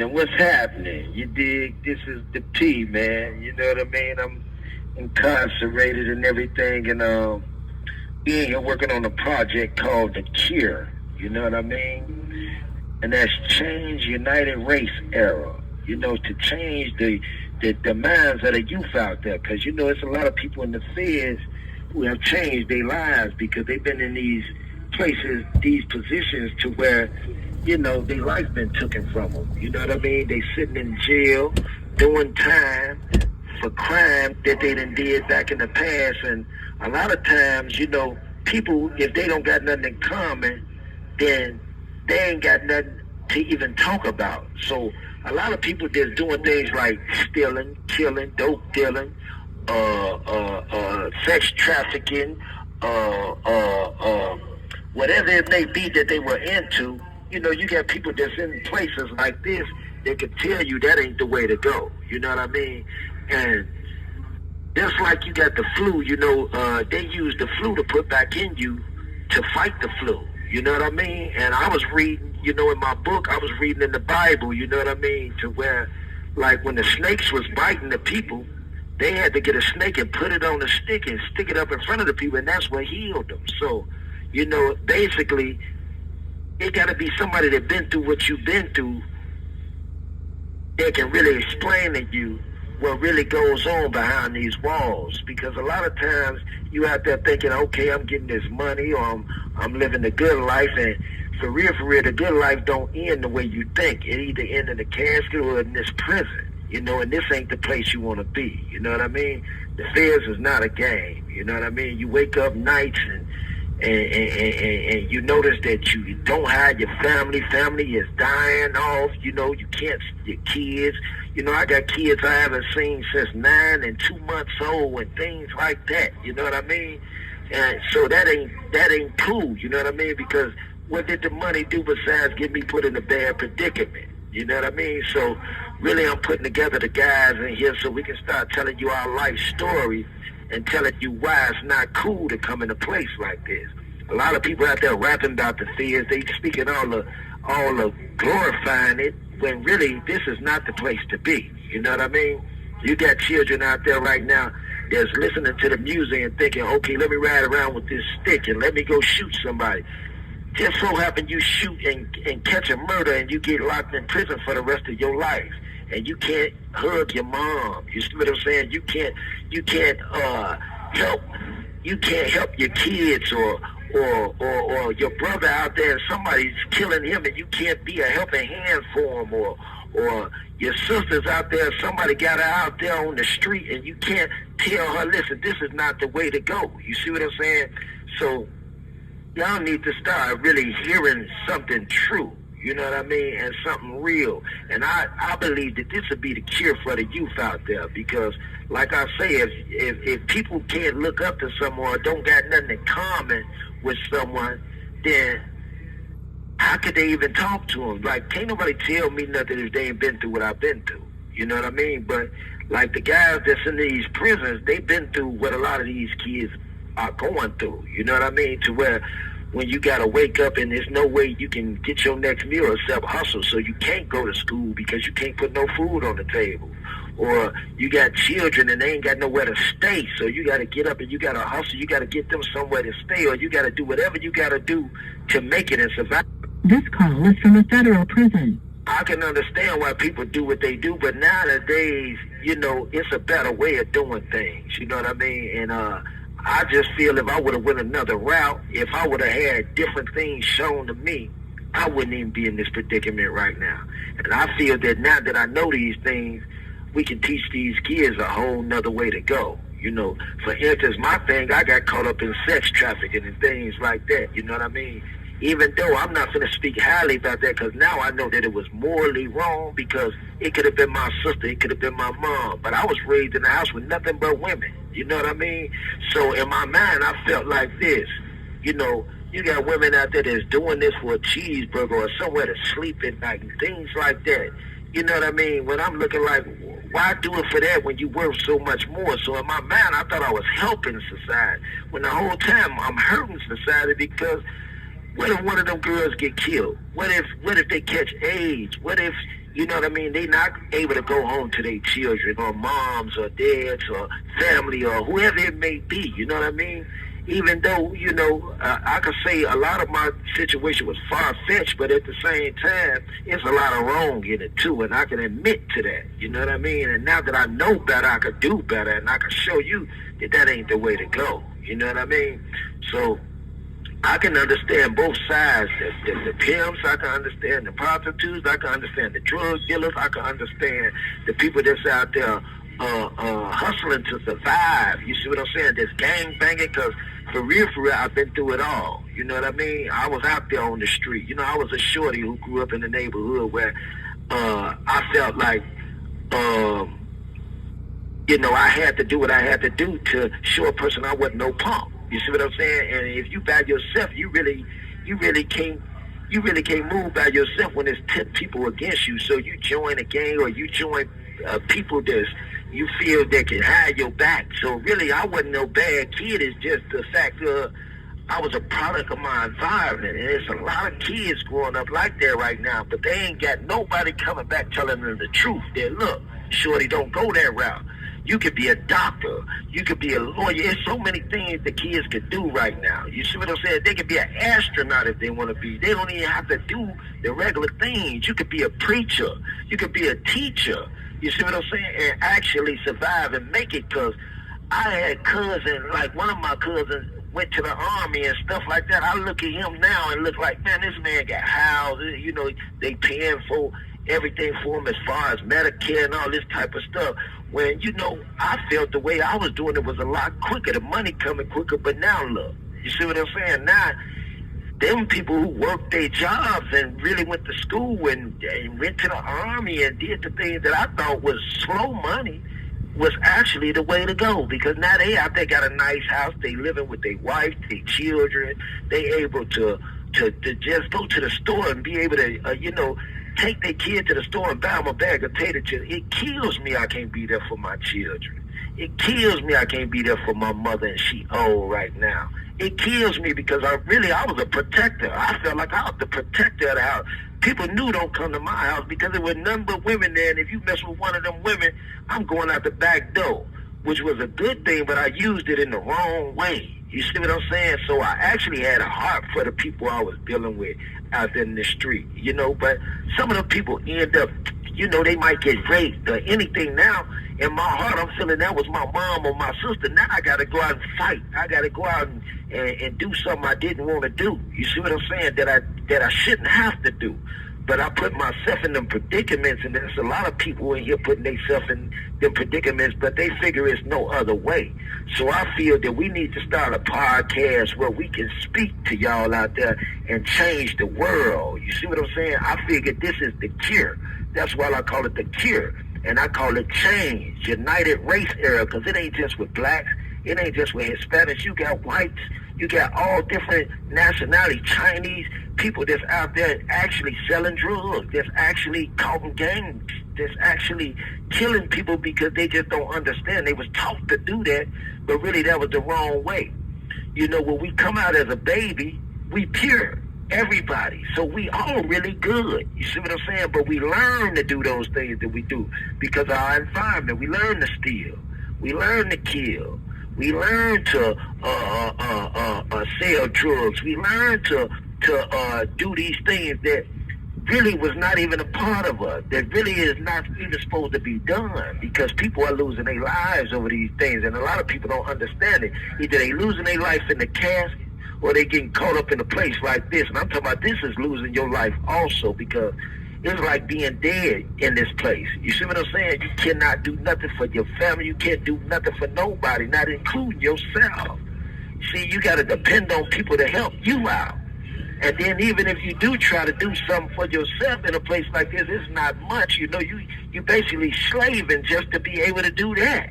And what's happening? You dig? This is the P, man. You know what I mean? I'm incarcerated and everything, and we in here working on a project called the C.U.R.E. You know what I mean? And that's Change United Race Era. You know, to change the minds of the youth out there, because you know it's a lot of people in the FEDS who have changed their lives because they've been in these places, these positions to where, you know, their life been taken from them. You know what I mean? They sitting in jail, doing time for crime that they done did back in the past. And a lot of times, you know, people, if they don't got nothing in common, then they ain't got nothing to even talk about. So a lot of people just doing things like stealing, killing, dope dealing, sex trafficking, whatever it may be that they were into. You know, you got people that's in places like this that could tell you that ain't the way to go. You know what I mean? And just like you got the flu, you know, they use the flu to put back in you to fight the flu. You know what I mean? And I was reading, you know, in my book, I was reading in the Bible, you know what I mean, to where, like, when the snakes was biting the people, they had to get a snake and put it on a stick and stick it up in front of the people, and that's what healed them. So, you know, basically, it got to be somebody that been through what you've been through that can really explain to you what really goes on behind these walls. Because a lot of times you out there thinking, okay, I'm getting this money, or I'm living the good life, and for real, the good life don't end the way you think. It either end in a casket or in this prison, you know, and this ain't the place you want to be, you know what I mean? The FEDS is not a game, you know what I mean? You wake up nights and you notice that you don't have your family is dying off, you know, you can't see your kids. You know, I got kids I haven't seen since 9 and 2 months old and things like that, you know what I mean? And so that ain't cool, you know what I mean? Because what did the money do besides get me put in a bad predicament? You know what I mean? So really I'm putting together the guys in here so we can start telling you our life story and telling you why it's not cool to come in a place like this. A lot of people out there rapping about the FEDS, they speaking all the glorifying it, when really this is not the place to be. You know what I mean? You got children out there right now that's listening to the music and thinking, okay, let me ride around with this stick and let me go shoot somebody. Just so happen you shoot and catch a murder and you get locked in prison for the rest of your life. And you can't hug your mom. You see what I'm saying? You can't help your kids or your brother out there and somebody's killing him and you can't be a helping hand for him, or your sister's out there, somebody got her out there on the street and you can't tell her, listen, this is not the way to go. You see what I'm saying? So y'all need to start really hearing something true. You know what I mean? And something real. And I believe that this would be the cure for the youth out there, because like I say, if people can't look up to someone or don't got nothing in common with someone, then how could they even talk to them? Like, can't nobody tell me nothing if they ain't been through what I've been through. You know what I mean? But like the guys that's in these prisons, they've been through what a lot of these kids are going through. You know what I mean? To where when you got to wake up and there's no way you can get your next meal except hustle, so you can't go to school because you can't put no food on the table. Or you got children and they ain't got nowhere to stay, so you got to get up and you got to hustle. You got to get them somewhere to stay, or you got to do whatever you got to do to make it and survive. This call is from a federal prison. I can understand why people do what they do, but nowadays, you know, it's a better way of doing things. You know what I mean? And I just feel if I would have went another route, if I would have had different things shown to me, I wouldn't even be in this predicament right now. And I feel that now that I know these things, we can teach these kids a whole nother way to go. You know, for instance, my thing, I got caught up in sex trafficking and things like that. You know what I mean? Even though I'm not going to speak highly about that, because now I know that it was morally wrong, because it could have been my sister, it could have been my mom. But I was raised in a house with nothing but women. You know what I mean? So in my mind, I felt like this. You know, you got women out there that's doing this for a cheeseburger or somewhere to sleep at night and things like that. You know what I mean? When I'm looking like, why do it for that when you worth so much more? So in my mind, I thought I was helping society, when the whole time I'm hurting society, because what if one of them girls get killed? What if they catch AIDS? What if, You know what I mean? They not able to go home to their children or moms or dads or family or whoever it may be. You know what I mean? Even though, I could say a lot of my situation was far-fetched, but at the same time, it's a lot of wrong in it too, and I can admit to that. You know what I mean? And now that I know better, I could do better, and I can show you that that ain't the way to go. You know what I mean? So I can understand both sides. The pimps, I can understand the prostitutes, I can understand the drug dealers, I can understand the people that's out there hustling to survive. You see what I'm saying? This gang banging, because for real, I've been through it all. You know what I mean? I was out there on the street. I was a shorty who grew up in the neighborhood where I felt like, I had to do what I had to do to show a person I wasn't no punk. You see what I'm saying? And if you by yourself, you really can't move by yourself when there's 10 people against you. So you join a gang or you join people that you feel that can hide your back. So really, I wasn't no bad kid. It's just the fact that I was a product of my environment. And there's a lot of kids growing up like that right now, but they ain't got nobody coming back telling them the truth. That, look, shorty, don't go that route. You could be a doctor. You could be a lawyer. There's so many things the kids could do right now. You see what I'm saying? They could be an astronaut if they want to be. They don't even have to do the regular things. You could be a preacher. You could be a teacher. You see what I'm saying? And actually survive and make it, because I had cousins, like one of my cousins went to the army and stuff like that. I look at him now and look like, man, this man got houses. They paying for everything for him as far as Medicare and all this type of stuff. When, I felt the way I was doing it was a lot quicker. The money coming quicker, but now look. You see what I'm saying? Now, them people who worked their jobs and really went to school and went to the army and did the things that I thought was slow money was actually the way to go, because now they out there got a nice house. They living with their wife, their children. They able to just go to the store and be able to, take their kid to the store and buy them a bag of potato chips. It kills me I can't be there for my children. It kills me I can't be there for my mother, and she old right now. It kills me because I was a protector. I felt like I was the protector of the house. People knew don't come to my house because there were none but women there, and if you mess with one of them women, I'm going out the back door, which was a good thing, but I used it in the wrong way. You see what I'm saying? So I actually had a heart for the people I was dealing with out there in the street, but some of the people end up, they might get raped or anything. Now, in my heart, I'm feeling that was my mom or my sister. Now I got to go out and fight. I got to go out and do something I didn't want to do. You see what I'm saying? That I shouldn't have to do. But I put myself in them predicaments, and there's a lot of people in here putting themselves in them predicaments, but they figure it's no other way. So I feel that we need to start a podcast where we can speak to y'all out there and change the world. You see what I'm saying? I figure this is the cure. That's why I call it the cure. And I call it change, united race era, because it ain't just with blacks. It ain't just with Hispanics. You got whites. You got all different nationalities, Chinese people that's out there actually selling drugs, that's actually causing gangs, that's actually killing people because they just don't understand. They was taught to do that, but really that was the wrong way. When we come out as a baby, we pure, everybody. So we all really good. You see what I'm saying? But we learn to do those things that we do because of our environment. We learn to steal. We learn to kill. We learn to sell drugs. We learn to do these things that really was not even a part of us, that really is not even supposed to be done, because people are losing their lives over these things, and a lot of people don't understand it. Either they losing their life in the casket, or they getting caught up in a place like this. And I'm talking about this is losing your life also, because it's like being dead in this place. You see what I'm saying? You cannot do nothing for your family. You can't do nothing for nobody, not including yourself. See, you got to depend on people to help you out. And then even if you do try to do something for yourself in a place like this, it's not much. You basically slaving just to be able to do that.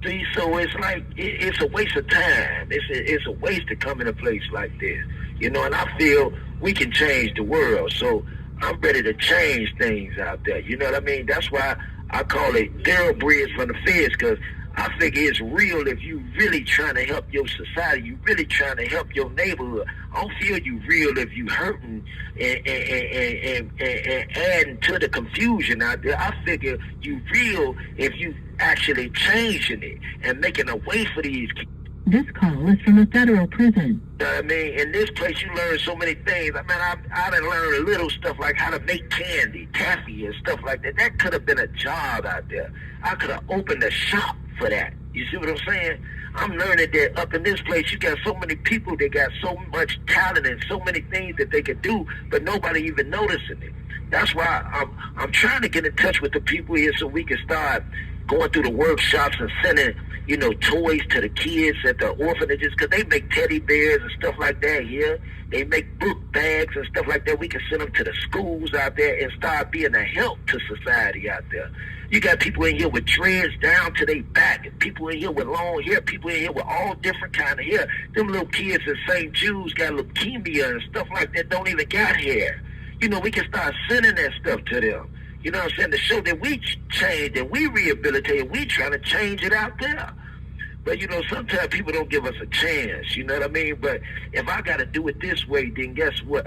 See, so it's like, it's a waste of time. It's a waste to come in a place like this. And I feel we can change the world. So I'm ready to change things out there. You know what I mean? That's why I call it Therlbreads from the FEDS, because I figure it's real if you really trying to help your society, you really trying to help your neighborhood. I don't feel you real if you hurting and adding to the confusion out there. I figure you real if you actually changing it and making a way for these kids. This call is from a federal prison. You know what I mean? In this place, you learn so many things. I mean, I done learned little stuff like how to make candy, taffy, and stuff like that. That could have been a job out there. I could have opened a shop for that. You see what I'm saying? I'm learning that up in this place, you got so many people that got so much talent and so many things that they could do, but nobody even noticing it. That's why I'm trying to get in touch with the people here so we can start going through the workshops and sending, toys to the kids at the orphanages, because they make teddy bears and stuff like that here. They make book bags and stuff like that. We can send them to the schools out there and start being a help to society out there. You got people in here with dreads down to their back, and people in here with long hair, people in here with all different kind of hair. Them little kids in St. Jude's got leukemia and stuff like that, don't even got hair. We can start sending that stuff to them. You know what I'm saying? To show that we changed and we rehabilitated, we trying to change it out there. But, sometimes people don't give us a chance, you know what I mean? But if I got to do it this way, then guess what?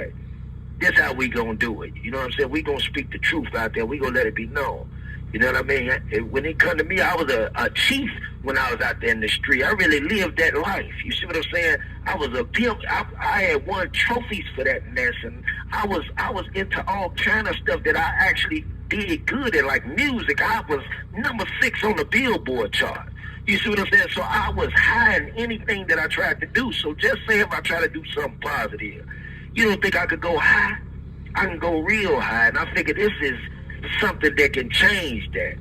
This how we going to do it. You know what I'm saying? We going to speak the truth out there. We going to let it be known. You know what I mean? When it come to me, I was a chief when I was out there in the street. I really lived that life. You see what I'm saying? I was a pimp. I had won trophies for that mess, and I was into all kind of stuff that I actually did good at, like music. I was number 6 on the Billboard chart. You see what I'm saying? So I was high in anything that I tried to do. So just say if I try to do something positive, you don't think I could go high? I can go real high, and I figure this is something that can change that.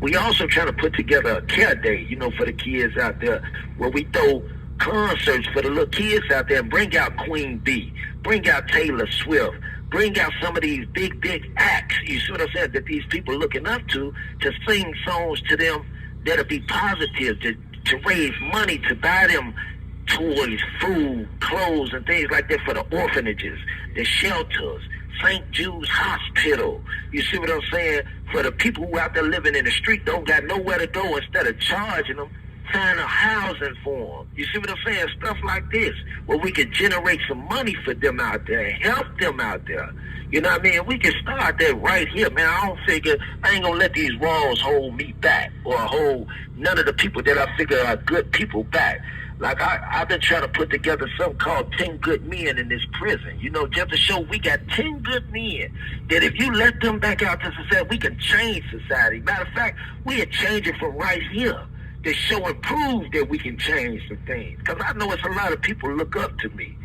We also trying to put together a care day, for the kids out there, where we throw concerts for the little kids out there and bring out Queen Bee, bring out Taylor Swift, bring out some of these big acts, you see what I'm saying, that these people looking up to sing songs to them that'll be positive, to raise money, to buy them toys, food, clothes, and things like that for the orphanages, the shelters, St. Jude's Hospital. You see what I'm saying? For the people who out there living in the street don't got nowhere to go, instead of charging them, find a housing for them. You see what I'm saying? Stuff like this, where we can generate some money for them out there, help them out there. You know what I mean? We can start that right here, man. I don't figure, I ain't gonna let these walls hold me back, or hold none of the people that I figure are good people back. Like, I've been trying to put together something called 10 Good Men in this prison, just to show we got 10 good men, that if you let them back out to society, we can change society. Matter of fact, we are changing from right here, to show and prove that we can change some things. Because I know it's a lot of people look up to me.